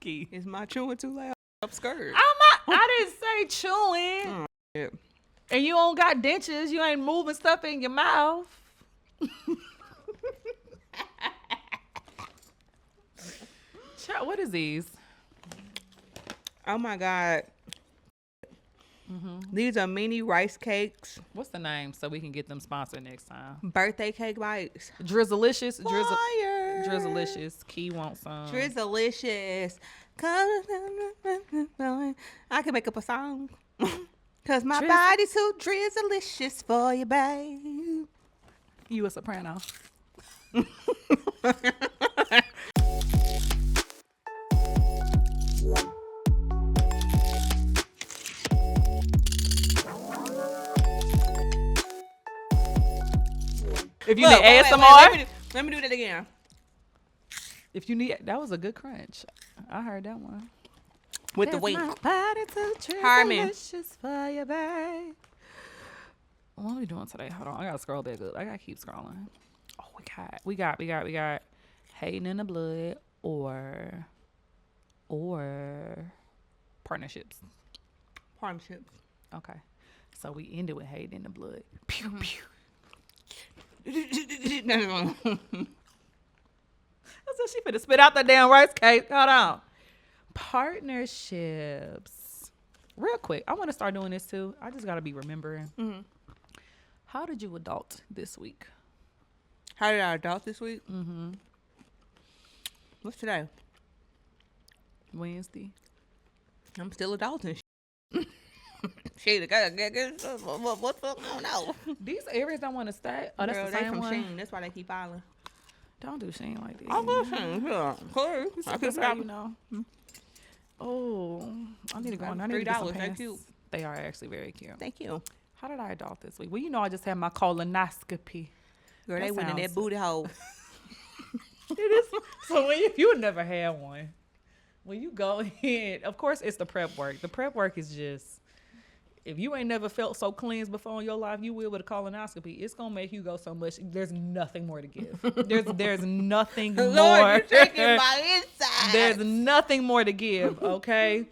Key. Is my chewing too loud? I'm scared. I didn't say chewing. Oh, shit. And you don't got dentures. You ain't moving stuff in your mouth. What is these? Oh my God. These are mini rice cakes. What's the name so we can get them sponsored next time? Birthday cake bites. Drizzlicious. Fire. Drizzlicious. Key wants some. Drizzlicious. I can make up a song. Cause my body's too drizzlicious for you, babe. You a soprano. If you need ASMR, let me do that again. If you need, that was a good crunch. I heard that one. With the wink. Harmon. For you, babe. What are we doing today? Hold on, I gotta scroll back up. I gotta keep scrolling. Oh, we got Hating in the Blood or partnerships. Partnerships. Okay, so we ended with Hating in the Blood. Pew pew. No. That's what she finna spit out that damn rice cake. Hold on. Partnerships. Real quick, I want to start doing this too. I just gotta be remembering. Mm-hmm. How did you adult this week? How did I adult this week? Mm-hmm. What's today? Wednesday. I'm still adulting. Shit, what's going on? These areas I want to stay. Oh, that's Girl, the they same from one. Shein. That's why they keep filing. Don't do Shane like this. I'm listening. Yeah, clear. I can stop. You know. Oh, I need to go on. I need to $3. get some They're pants. cute. They are actually very cute. Thank you. How did I adult this week? Well, you know, I just had my colonoscopy. Girl, they went in that booty hole. It is. So when you never had one, when you go in, of course it's the prep work. The prep work is just, if you ain't never felt so cleansed before in your life, you will with a colonoscopy. It's gonna make you go so much. There's nothing more to give. There's nothing more. Lord, you're taking my inside. There's nothing more to give. Okay.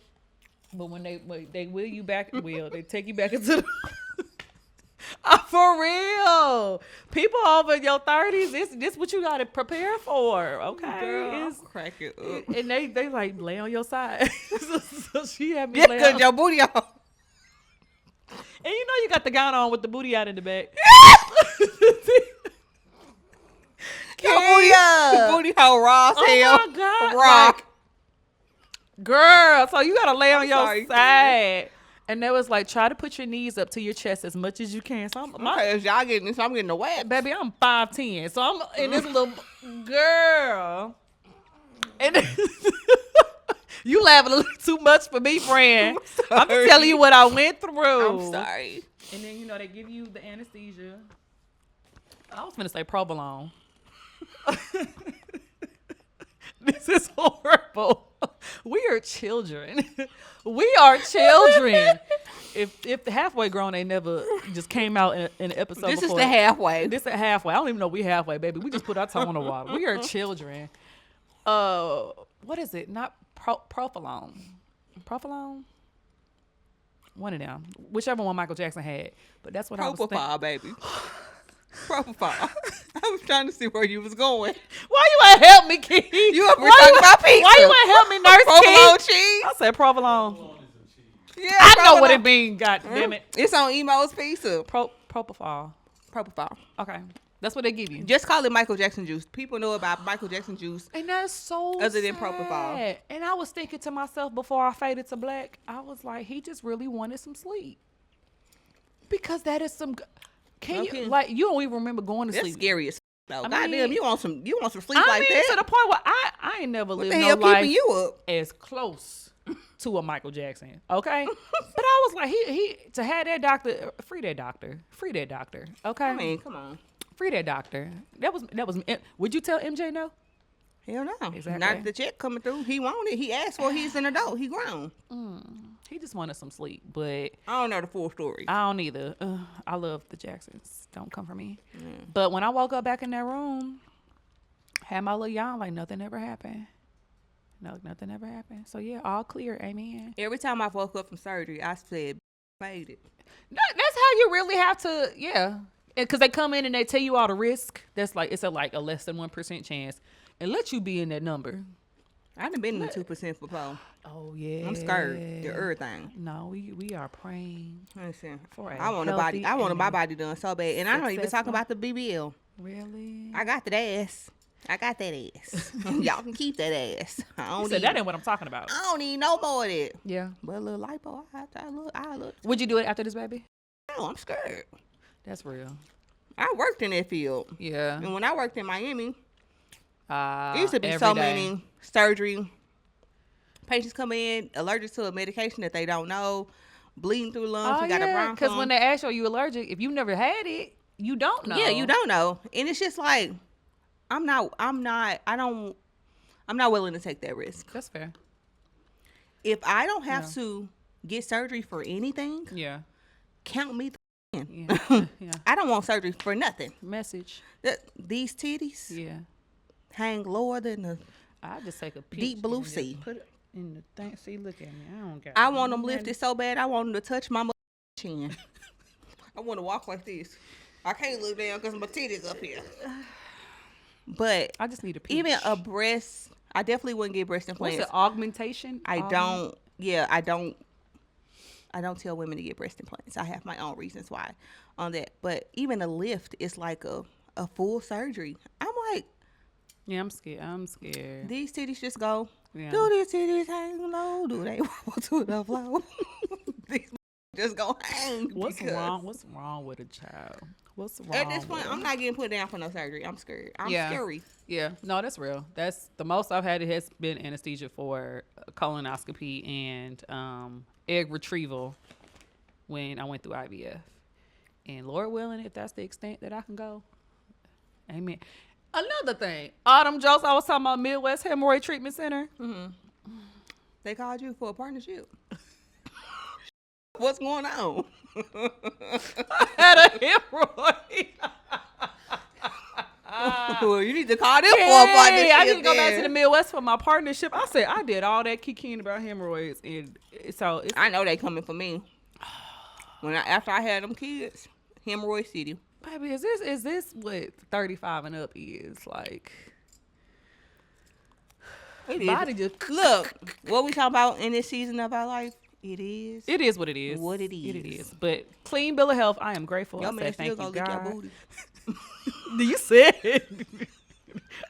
But when they wheel you back, they take you back into the for real. People over your 30s, this what you gotta prepare for. Okay. Girl, crack it up. And they like lay on your side. so she had me lay Cause on. your booty out. And you know you got the gown on with the booty out in the back. Your booty hole raw as hell. Oh my God. Raw. Like, girl, so you gotta lay on your sorry, side. And they was like, try to put your knees up to your chest as much as you can. So Okay, if y'all getting this, I'm getting the wet. baby, I'm 5'10", so I'm in this little girl. And you laughing a little too much for me, friend. I'm just telling you what I went through. I'm sorry. And then, you know, they give you the anesthesia. I was gonna say provolone. This is horrible. We are children. We are children. If the halfway grown, they never just came out in an episode. This before. is the halfway. This is halfway. I don't even know we halfway, baby. We just put our tongue on the water. We are children. What is it? Not Profilone. Profilone? One of them. Whichever one Michael Jackson had. But that's what I was thinking. Propofol, baby. Propofol. I was trying to see where you was going. Why you ain't help me, Keith? You up here talking about pizza. Why you ain't help me, Nurse Provolone Keith? cheese. I said provolone. Yeah, I know provolone. what it means, God damn it. It's on Emo's pizza. Propofol. Propofol. Okay. That's what they give you. Just call it Michael Jackson juice. People know about Michael Jackson juice. And that's so Other than sad. propofol. And I was thinking to myself before I faded to black, I was like, he just really wanted some sleep. Because that is some... Can Okay. you... Like, you don't even remember going to That's sleep. scary as though. I Goddamn, mean- you want some sleep I like mean, that? to the point where I ain't never What lived the no hell life keeping you up? as close to a Michael Jackson, okay? But I was like, he to have that doctor, free that doctor, okay? I mean, come on. Free that doctor. That was. Would you tell MJ no? Hell no. Exactly. Not the check coming through. He wanted. He asked for. He's an adult. He grown. He just wanted some sleep, but I don't know the full story. I don't either. I love the Jacksons. Don't come for me. But when I woke up back in that room, had my little yawn like nothing ever happened. No, nothing ever happened. So yeah, all clear. Amen. Every time I woke up from surgery, I said, made it. That's how you really have to. Yeah, because they come in and they tell you all the risk. That's like it's a less than 1% chance, and let you be in that number. I done been in the 2% before. Oh yeah, I'm scared to everything. No, we are praying Listen, for a I want a healthy body. I want and my body done so bad, and I don't even talk successful- about the BBL. Really? I got that ass. I got that ass. Y'all can keep that ass. I don't You said need. that ain't what I'm talking about. I don't need no more of that. Yeah. But a little lipo, I look. Would you do it after this, baby? No, I'm scared. That's real. I worked in that field, Yeah. and when I worked in Miami, It it used to be so many surgery patients come in allergic to a medication that they don't know, bleeding through lungs. You got a broncho. Because when they ask you, are you allergic? If you never had it, you don't know. Yeah, you don't know, and it's just like I'm not willing to take that risk. That's fair. If I don't have to get surgery for anything, Yeah. count me in. Yeah. Yeah. I don't want surgery for nothing. Message. These titties Yeah. hang lower than the I just take a picture. deep blue and just sea. Put it in the thing. See, look at me. I don't got. I want them lifted so bad. I want them to touch my chin. I want to walk like this. I can't look down because my titties up here. But I just need a pinch. even a breast, I definitely wouldn't get breast What's implants. it? Augmentation? I don't. Yeah, I don't tell women to get breast implants. I have my own reasons why on that. But even a lift is like a full surgery. I'm like, Yeah, I'm scared. these titties just go. Yeah. Do these titties hang low? Do they wobble to the floor? These just go hang. What's because wrong? What's wrong with a child? What's wrong? At this point, with I'm not getting put down for no surgery. I'm scared. I'm Yeah. scary. Yeah, no, that's real. That's the most I've had. It has been anesthesia for colonoscopy and egg retrieval when I went through IVF. And Lord willing, if that's the extent that I can go, amen. Another thing, Autumn jokes. I was talking about Midwest Hemorrhoid Treatment Center. They called you for a partnership. What's going on? I had a hemorrhoid. Well, you need to call them for a partnership. I need to go back to the then. Midwest for my partnership. I said I did all that kikiing about hemorrhoids, and so it's I know they coming for me. After I had them kids, hemorrhoid city. baby, is this what 35 and up is like? It is. Body just Look, what we talking about in this season of our life? It is. It is what it is. What it It is. is. But clean bill of health. I am grateful. Your I man said still thank gonna you, lick your God. booty. You said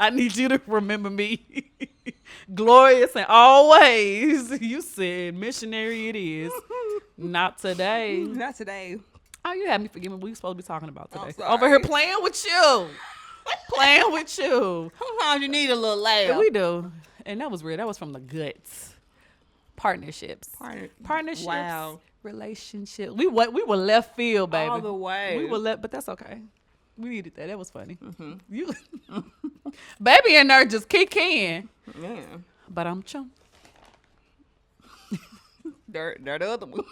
I need you to remember me. Glorious and always. You said missionary it is. Not today. Not today. Oh, you had me forget what we were supposed to be talking about I'm today. sorry. Over here playing with you. Playing with you. Sometimes you need a little laugh. Yeah, we do. And that was real. That was from the guts. Partnerships. Partnerships. Wow. Relationships. We were left field, baby. All the way. We were left, but that's okay. We needed that. That was funny. Mm-hmm. You, baby, in there just kicking. Yeah. But I'm chum. They're the other one.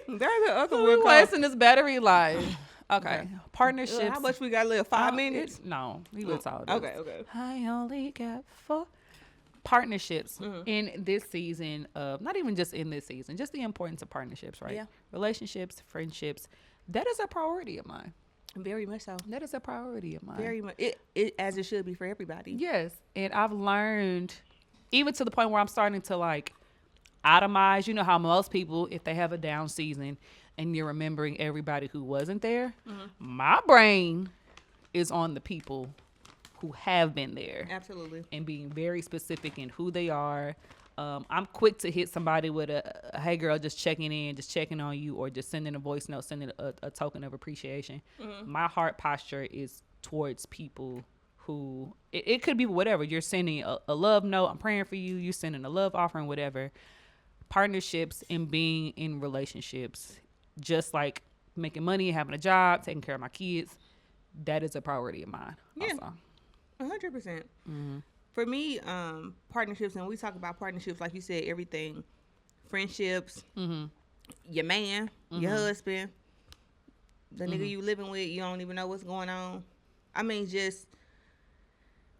They're the other We one. wasting this battery life. Okay. Partnerships. How much we got left? 5 minutes? No, he lives all this. Okay. I only got 4 partnerships in this season of not even just in this season, just the importance of partnerships, right? Yeah. Relationships, friendships. That is a priority of mine. Very much so. That is a priority of mine. Very much. It as it should be for everybody. Yes. And I've learned even to the point where I'm starting to like itemize, you know how most people, if they have a down season and you're remembering everybody who wasn't there, my brain is on the people who have been there. Absolutely. And being very specific in who they are. I'm quick to hit somebody with a hey girl, just checking in, just checking on you, or just sending a voice note, sending a token of appreciation. My heart posture is towards people who, it could be whatever. You're sending a love note, I'm praying for you, you're sending a love offering, whatever. Partnerships and being in relationships, just like making money, having a job, taking care of my kids, that is a priority of mine. Yeah. Also. 100%. For me, partnerships, and we talk about partnerships, like you said, everything, friendships, your man, your husband, the nigga you living with, you don't even know what's going on. I mean, just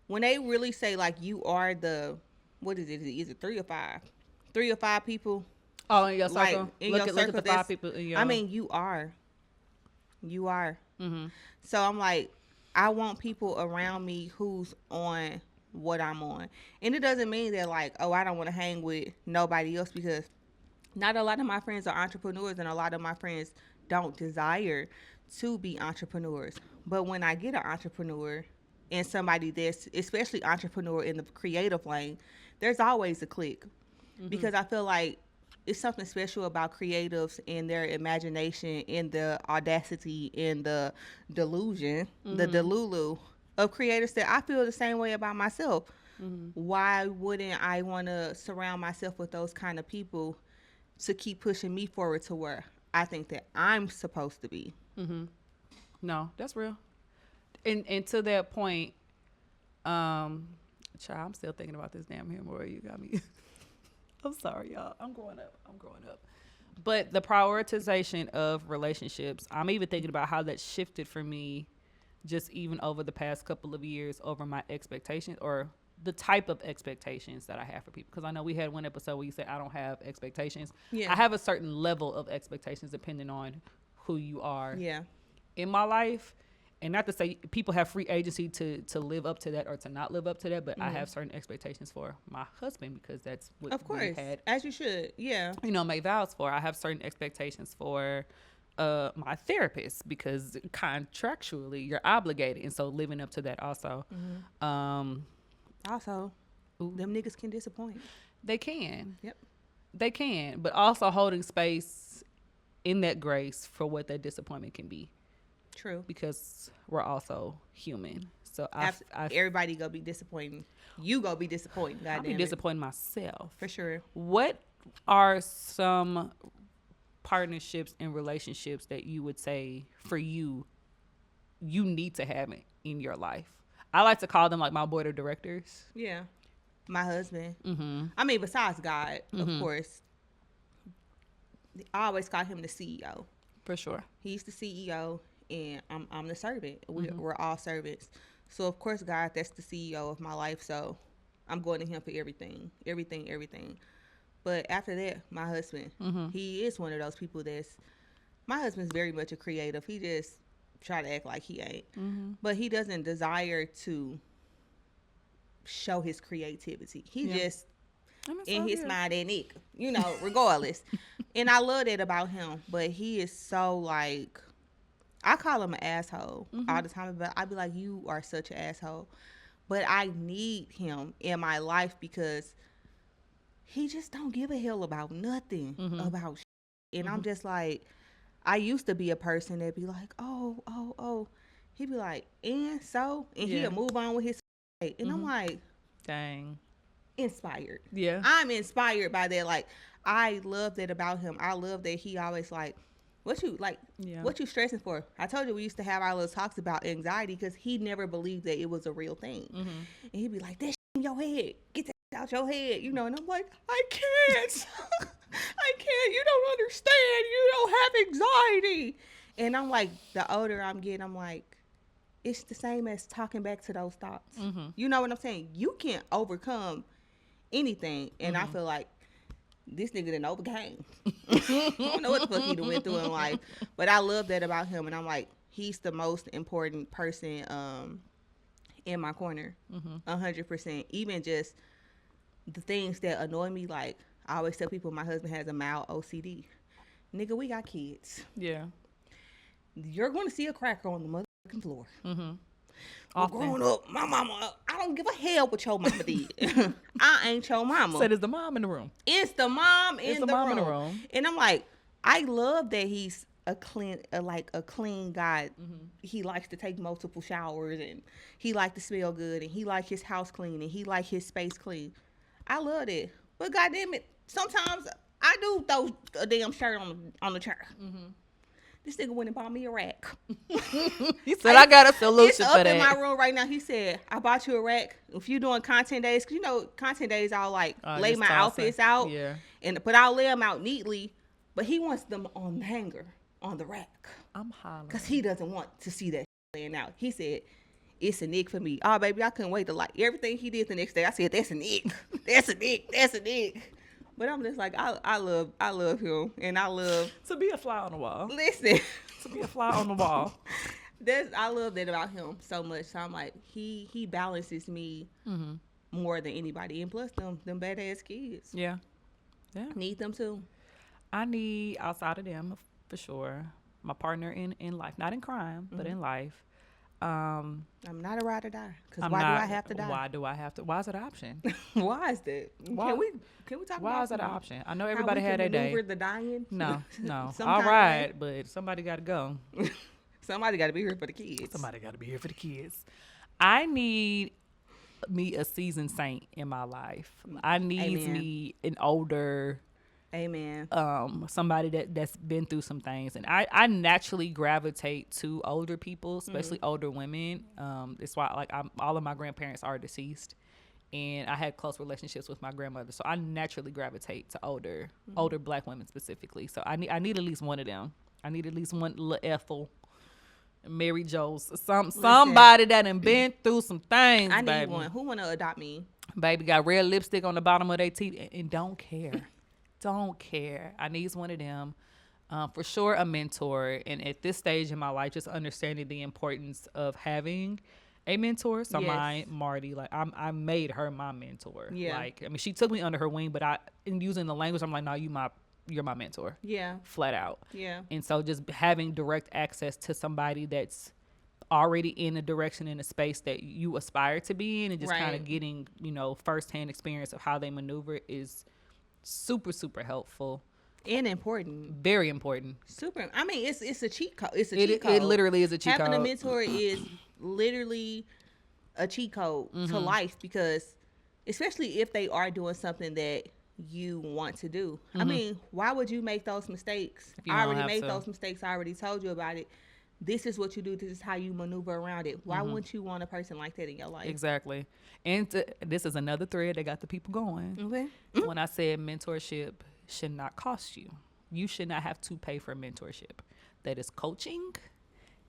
when they really say like you are the, what is it 3 or 5 people Oh, in your like circle. in Look your at circle the that's, 5 people in your. I mean you are. Mm-hmm. So I'm like, I want people around me who's on what I'm on. And it doesn't mean that like, oh, I don't want to hang with nobody else, because not a lot of my friends are entrepreneurs, and a lot of my friends don't desire to be entrepreneurs. But when I get an entrepreneur and somebody that's especially entrepreneur in the creative lane, there's always a click, because I feel like it's something special about creatives and their imagination and the audacity and the delusion, the delulu of creators, that I feel the same way about myself. Why wouldn't I want to surround myself with those kind of people to keep pushing me forward to where I think that I'm supposed to be? No, that's real. And to that point, child, I'm still thinking about this damn hemorrhoid. You got me. I'm sorry, y'all. I'm growing up. But the prioritization of relationships, I'm even thinking about how that shifted for me just even over the past couple of years over my expectations, or the type of expectations that I have for people. Because I know we had one episode where you said I don't have expectations. Yeah. I have a certain level of expectations depending on who you are Yeah. in my life. And not to say people have free agency to live up to that or to not live up to that, but I have certain expectations for my husband, because that's what Of course. we had, As you should. Yeah. made vows for. I have certain expectations for my therapist, because contractually you're obligated, and so living up to that also. Also, them niggas can disappoint. They can. Yep. They can, but also holding space in that grace for what that disappointment can be, True. because we're also human. So Everybody gonna be disappointing. You gonna be disappointed. I'll be disappointed myself. For sure. What are some partnerships and relationships that you would say for you need to have it in your life? I like to call them like my board of directors. Yeah. My husband. Mm-hmm. I mean, besides God, of course. I always call him the CEO. For sure. He's the CEO, and I'm the servant. We're all servants. So of course, God, that's the CEO of my life. So I'm going to him for everything. But after that, my husband, he is one of those people my husband's very much a creative. He just try to act like he ain't. But he doesn't desire to show his creativity. He just in his mind and it, regardless. And I love that about him. But he is so like, I call him an asshole all the time. But I be like, you are such an asshole. But I need him in my life, because he just don't give a hell about nothing about shit. And I'm just like, I used to be a person that'd be like, oh. He'd be like, and so? And he'll move on with his shit. And I'm like, dang. Inspired. Yeah. I'm inspired by that. Like, I love that about him. I love that he always like, what you stressing for? I told you we used to have our little talks about anxiety, because he never believed that it was a real thing. And he'd be like, that shit in your head. Get that shit out your head. And I'm like, I can't. I can't. You don't understand. You don't have anxiety. And I'm like, the older I'm getting, I'm like, it's the same as talking back to those thoughts. You know what I'm saying? You can't overcome anything. And I feel like this nigga done overcame. I don't know what the fuck he done went through in life. But I love that about him. And I'm like, he's the most important person in my corner. 100%. Even just the things that annoy me, like, I always tell people my husband has a mild OCD. Nigga, we got kids. Yeah. You're going to see a cracker on the motherfucking floor. Often. Growing up, my mama, I don't give a hell what your mama did. I ain't your mama. So there's the mom in the room. It's the mom in the mom room. in the room. And I'm like, I love that he's a clean guy. He likes to take multiple showers, and he likes to smell good, and he likes his house clean, and he likes his space clean. I love it. But goddamn it, sometimes I do throw a damn shirt on the chair. This nigga went and bought me a rack. He said, I got a solution it's for up that. in my room right now. He said, I bought you a rack. If you're doing content days, because content days, I'll like lay my outfits out. Yeah. But I'll lay them out neatly. But he wants them on the hanger, on the rack. I'm hollering. Because he doesn't want to see that laying out. He said, it's a Nick for me. Oh, baby, I couldn't wait to like everything he did the next day. I said, that's a Nick. That's a Nick. That's a Nick. But I'm just like, I love him. And I love. To be a fly on the wall. Listen. To be a fly on the wall. I love that about him so much. So I'm like, he balances me more than anybody. And plus them badass kids. Yeah. Yeah. Need them too. I need, outside of them, for sure, my partner in life. Not in crime, but in life. I'm not a ride or die. Because why do I have to die? Why do I have to? Why is it an option? Why is that? Why, can we talk about why is that an option? I know everybody had their day. The dying? No. All right, but somebody got to go. Somebody got to be here for the kids. Somebody got to be here for the kids. I need me a seasoned saint in my life. I need me an older... Amen. Somebody that's been through some things, and I naturally gravitate to older people, especially older women. It's why all of my grandparents are deceased, and I had close relationships with my grandmother, so I naturally gravitate to older Black women specifically. So I need at least one of them. I need at least one little Ethel, Mary Jo's, somebody that done been through some things. I need one. Who wanna adopt me? Baby got red lipstick on the bottom of their teeth and don't care. Don't care. I need one of them. For sure, a mentor. And at this stage in my life, just understanding the importance of having a mentor. So Marty, like I made her my mentor. Yeah. Like, I mean, she took me under her wing, but in using the language, I'm like, no, you're my mentor. Yeah. Flat out. Yeah. And so just having direct access to somebody that's already in a direction, in a space that you aspire to be in, and just kind of getting, firsthand experience of how they maneuver is super, super helpful and important. Very important. Super. I mean, it's a cheat code. It's a cheat code. It literally is a cheat code. Having a mentor is literally a cheat code to life, because especially if they are doing something that you want to do. I mean, why would you make those mistakes? I already made those mistakes. I already told you about it. This is what you do. This is how you maneuver around it. Why wouldn't you want a person like that in your life? Exactly. And this is another thread that got the people going. Okay. When I said mentorship should not cost you. You should not have to pay for mentorship. That is coaching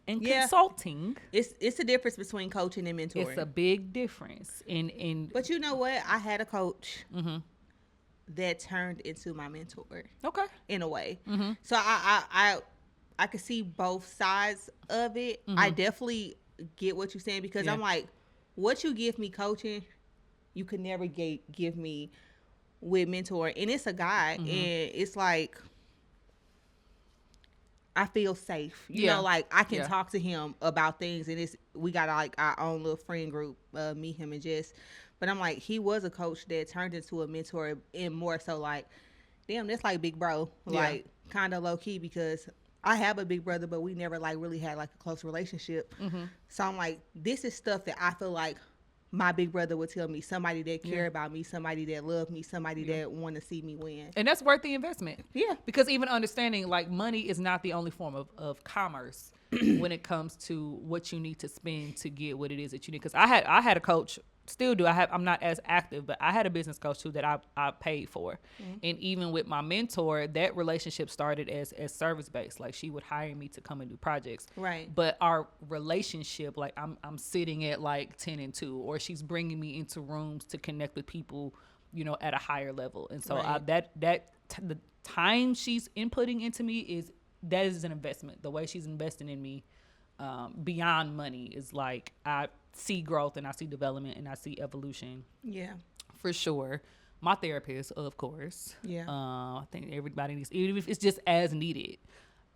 and consulting. It's a difference between coaching and mentoring. It's a big difference. But you know what? I had a coach that turned into my mentor. Okay. In a way. So I could see both sides of it. I definitely get what you're saying, because I'm like, what you give me coaching, you could never give me with mentor. And it's a guy, and it's like, I feel safe. You know, like I can talk to him about things, and we got like our own little friend group, me, him, and Jess. But I'm like, he was a coach that turned into a mentor, and more so like, damn, that's like big bro, like kind of low key, because I have a big brother, but we never like really had like a close relationship. So I'm like, this is stuff that I feel like my big brother would tell me, somebody that care about me, somebody that love me, somebody that want to see me win. And that's worth the investment. Yeah. Because even understanding like money is not the only form of commerce when it comes to what you need to spend to get what it is that you need. Because I had a coach, still do. I'm not as active, but I had a business coach too that I paid for. And even with my mentor, that relationship started as service based. Like she would hire me to come and do projects. Right. But our relationship, like I'm sitting at like 10 and 2, or she's bringing me into rooms to connect with people, at a higher level. And so the time she's inputting into me is an investment. The way she's investing in me, beyond money, is like I see growth and I see development and I see evolution. Yeah, for sure. My therapist, of course. Yeah. I think everybody needs, even if it's just as needed.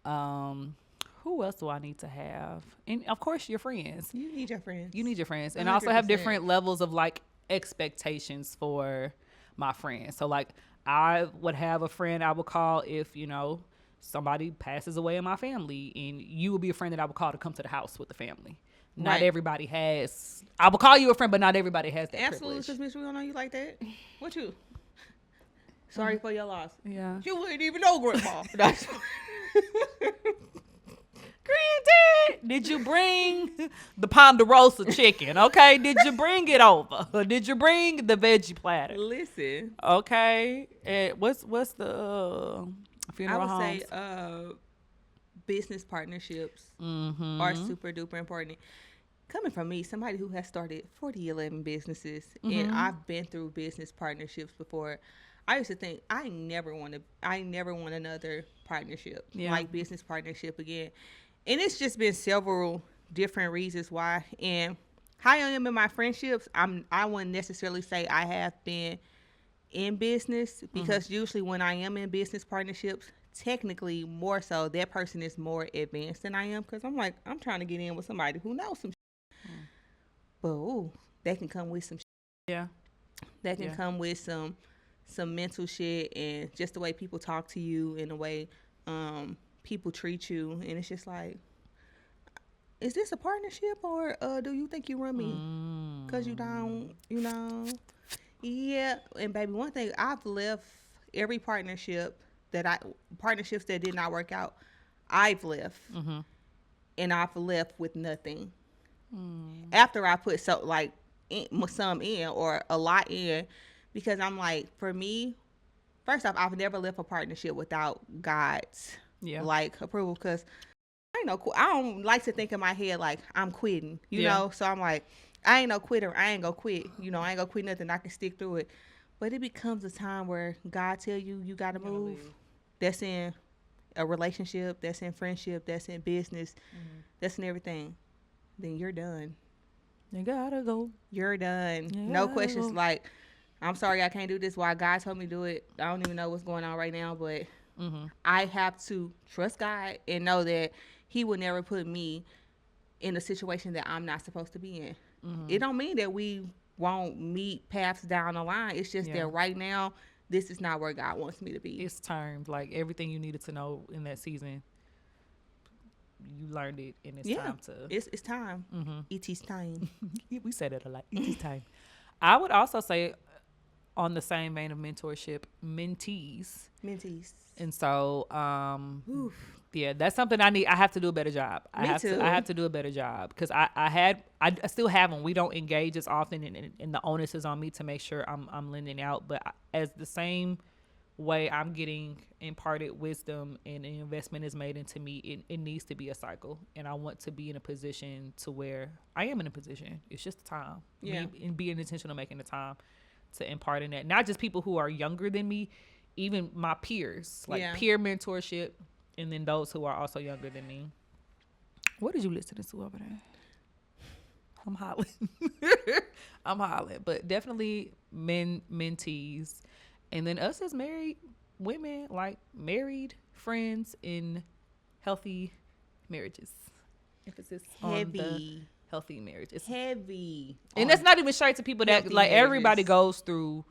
Who else do I need to have? And of course, your friends. You need your friends. And I also have different levels of like expectations for my friends. So like I would have a friend I would call if somebody passes away in my family, and you would be a friend that I would call to come to the house with the family. Not everybody has. I will call you a friend, but not everybody has that Absolutely, privilege. Because bitch, we don't know you like that. What you? Sorry for your loss. Yeah. You wouldn't even know Grandma. Granddad, did you bring the Ponderosa chicken? Okay, did you bring it over? Did you bring the veggie platter? Listen. Okay, and what's the funeral homes? I would say business partnerships are super duper important. coming from me, somebody who has started 4011 businesses, and Mm-hmm. I've been through business partnerships before. I used to think I never want another partnership, Yeah. like business partnership again. And it's just been several different reasons why. And how I am in my friendships, I wouldn't necessarily say I have been in business, Mm-hmm. because usually when I am in business partnerships, technically more so that person is more advanced than I am, because I'm like, I'm trying to get in with somebody who knows some Mm. but ooh, that can come with some Yeah. that can Yeah. come with some mental shit, and just the way people talk to you and the way people treat you, and it's just like, is this a partnership, or do you think you run me? Cause you Mm. don't, yeah. And baby, one thing, I've left every partnerships that did not work out. I've left, Mm-hmm. and I've left with nothing Mm. after I put some in, or a lot in, because I'm like, for me, first off, I've never left a partnership without God's Yeah. like approval, because I ain't no I don't like to think in my head like I'm quitting, Yeah. So I'm like, I ain't no quitter. I ain't gonna quit. I ain't gonna quit nothing. I can stick through it. But it becomes a time where God tell you you gotta You gotta move. leave. That's in a relationship. That's in friendship. That's in business. Mm-hmm. That's in everything. Then you're done. You gotta go. You're done. You No gotta questions go. like, I'm sorry I can't do this. Why God told me to do it. I don't even know what's going on right now, but Mm-hmm. I have to trust God and know that He will never put me in a situation that I'm not supposed to be in. Mm-hmm. It don't mean that we won't meet paths down the line. It's just Yeah. that right now, this is not where God wants me to be. It's termed like everything you needed to know in that season. You learned it, and it's Yeah, time to. it's time. Mm-hmm. It is time. We say that a lot. It is time. I would also say, on the same vein of mentorship, mentees. Mentees. And so, Oof. yeah, that's something I need. I have to do a better job. I Me have to. I too. have to do a better job, because I still have them. We don't engage as often, and the onus is on me to make sure I'm lending out. But as the same way I'm getting imparted wisdom and an investment is made into me, it needs to be a cycle. And I want to be in a position to where I am in a position. It's just the time. Yeah. Me, and being intentional, making the time to impart in that. Not just people who are younger than me, even my peers, like Yeah. peer mentorship, and then those who are also younger than me. What did you listen to over there? I'm hollering. I'm hollering. But definitely mentees. And then us as married women, like married friends in healthy marriages. Emphasis on the Heavy. healthy marriages. Heavy. And that's not even straight to people that healthy like everybody marriages. goes through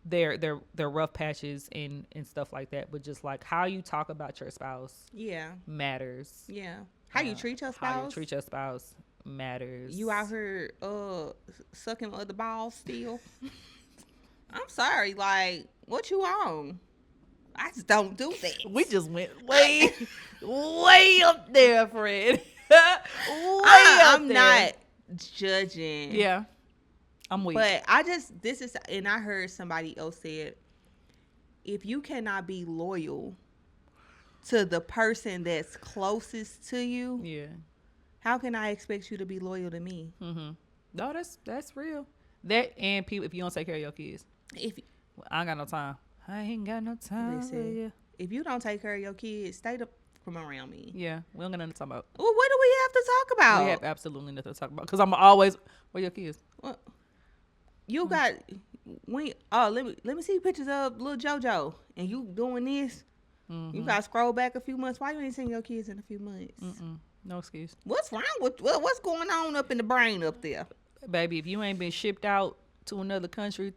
their rough patches and stuff like that, but just like how you talk about your spouse Yeah. matters. Yeah. How you treat your How you spouse? treat your spouse matters. You out here sucking other balls still? I'm sorry, like, what you on? I just don't do that. We just went way up there, Fred. Way up I'm there. not judging. Yeah, I'm weak. But and I heard somebody else said, if you cannot be loyal to the person that's closest to you, Yeah. how can I expect you to be loyal to me? Mm-hmm. No, that's real. That, and people, if you don't take care of your kids, If I ain't got no time. I ain't got no time. Listen, Yeah. if you don't take care of your kids, stay from around me. Yeah, we don't got nothing to talk about. Well, what do we have to talk about? We have absolutely nothing to talk about, because I'm always, where your kids? Well, you got let me see pictures of little JoJo, and you doing this. Mm-hmm. You got to scroll back a few months. Why you ain't seen your kids in a few months? No excuse. What's wrong with what's going on up in the brain up there? Baby, if you ain't been shipped out to another country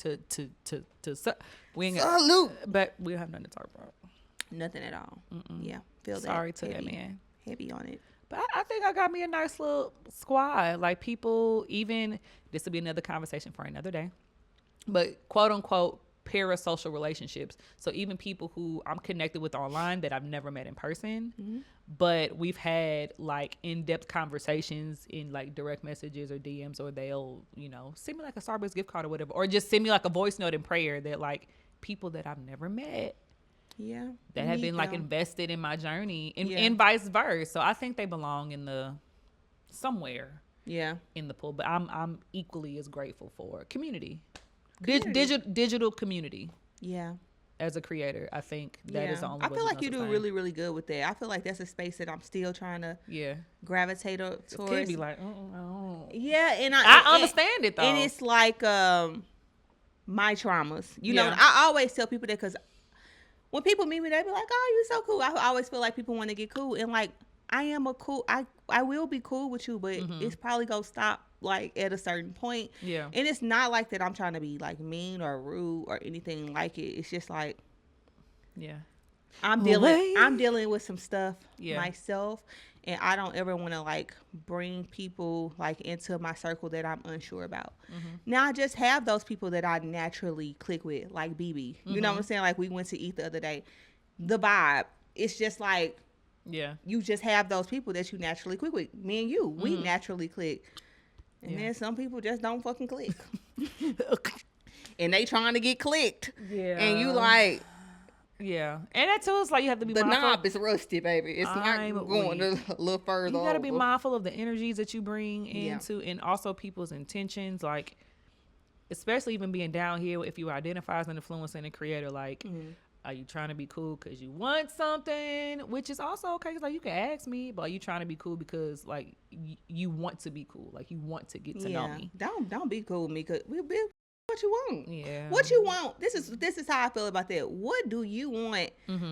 we ain't Salute. but we don't have nothing to talk about. Nothing at all. Yeah, feel that. Sorry to heavy, that man. Heavy on it. But I think I got me a nice little squad. Like people, even, this will be another conversation for another day, but quote unquote parasocial relationships. So even people who I'm connected with online that I've never met in person, but we've had like in-depth conversations in like direct messages or DMs, or they'll, send me like a Starbucks gift card or whatever, or just send me like a voice note in prayer, that like people that I've never met Yeah. that have been like invested in my journey, and Yeah. and vice versa. So I think they belong in the somewhere. Yeah. in the pool. But I'm equally as grateful for community. Community. Digital community. Yeah. As a creator, I think that is the only I way feel we're like gonna you do sustain. really, really good with that. I feel like that's a space that I'm still trying to gravitate towards. Kid be like, oh. Yeah, and I understand it though. And it's like my traumas. You know, I always tell people that because when people meet me, they be like, "Oh, you so cool." I always feel like people want to get cool, and like I am a cool. I will be cool with you, but it's probably gonna stop like at a certain point. Yeah. And it's not like that I'm trying to be like mean or rude or anything like it. It's just like, yeah, I'm dealing with some stuff myself, and I don't ever want to like bring people like into my circle that I'm unsure about. Now I just have those people that I naturally click with, like BB. You know what I'm saying? Like we went to eat the other day. The vibe, it's just like, you just have those people that you naturally click with. Me and you, we naturally click. And then some people just don't fucking click. And they trying to get clicked. Yeah. And you like, yeah, and that too is like you have to be the mindful. knob is rusty, baby. It's not going a little further. You got to be mindful of the energies that you bring into, and also people's intentions. Like, especially even being down here, if you identify as an influencer and a creator, like, are you trying to be cool because you want something, which is also okay. Cause like you can ask me, but are you trying to be cool because like you want to be cool, like you want to get to know me? Don't be cool with me, cause we'll be. What you want? Yeah. What you want? This is how I feel about that. What do you want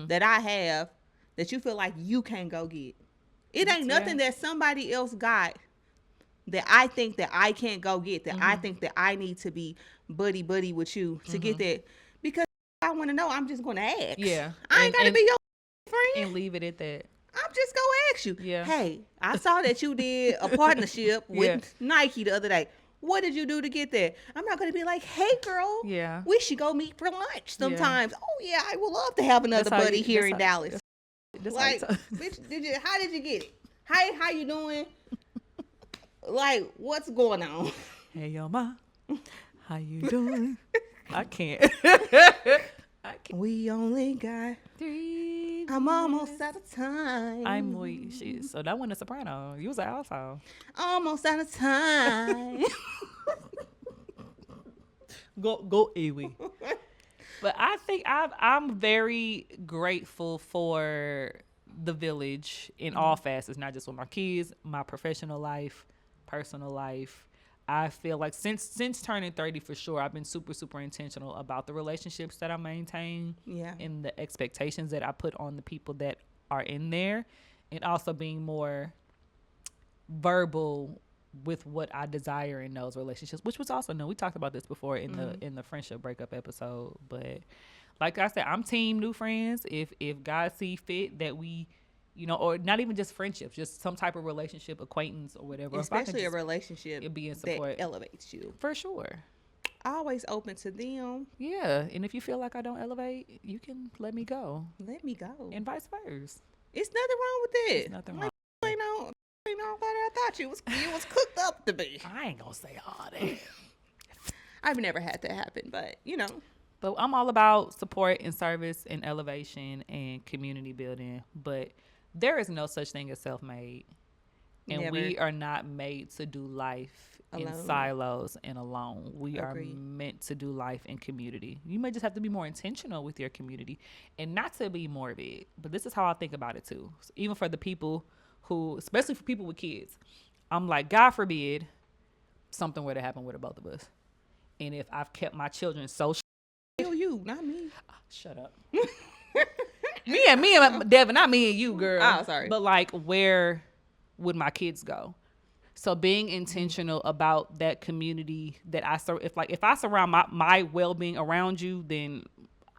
that I have that you feel like you can't go get? It ain't nothing that somebody else got that I think that I can't go get, that I think that I need to be buddy with you to get that. Because I want to know, I'm just going to ask. Yeah. I ain't got to be your friend. And leave it at that. I'm just going to ask you. Yeah. Hey, I saw that you did a partnership with Nike the other day. What did you do to get there? I'm not going to be like, hey, girl, we should go meet for lunch sometimes. Oh, yeah, I would love to have another buddy here in Dallas. Like, bitch, how did you get it? How you doing? Like, what's going on? Hey, yo, ma, how you doing? I can't. We only got 3. I'm almost out of time. I'm weak. So that one is soprano. You was an alto. Almost out of time. Go, Ewe. But I think I'm very grateful for the village in all facets, not just with my kids, my professional life, personal life. I feel like since turning 30 for sure, I've been super, super intentional about the relationships that I maintain and the expectations that I put on the people that are in there, and also being more verbal with what I desire in those relationships, which was also new. We talked about this before in the friendship breakup episode, but like I said, I'm team new friends. If God see fit that we, you know, or not even just friendships, just some type of relationship, acquaintance or whatever. Especially a relationship it be in support. That elevates you. For sure. Always open to them. Yeah. And if you feel like I don't elevate, you can let me go. Let me go. And vice versa. It's nothing wrong with that. There's nothing wrong. You know what I thought you was cooked up to be. I ain't gonna say all that. I've never had that happen, but you know. But I'm all about support and service and elevation and community building. But there is no such thing as self-made. And we are not made to do life alone. In silos and alone. We are meant to do life in community. You may just have to be more intentional with your community and not to be morbid. But this is how I think about it too. So even for the people who, especially for people with kids, I'm like, God forbid something were to happen with the both of us. And if I've kept my children so you, not me. Shut up. me and Devin, not me and you, girl. Oh, sorry. But like, where would my kids go? So being intentional about that community that if I surround my well-being around you, then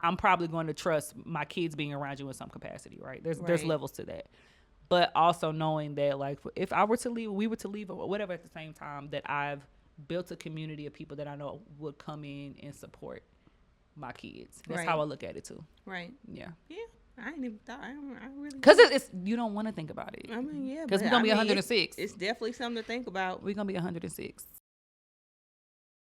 I'm probably going to trust my kids being around you in some capacity, right? There's levels to that. But also knowing that like if I were to leave, we were to leave or whatever at the same time, that I've built a community of people that I know would come in and support my kids. That's how I look at it too. Right. Yeah. Yeah. I ain't even thought. I really. Because it's you don't want to think about it. I mean, yeah. Because we're gonna be 106. It's definitely something to think about. We're gonna be 106.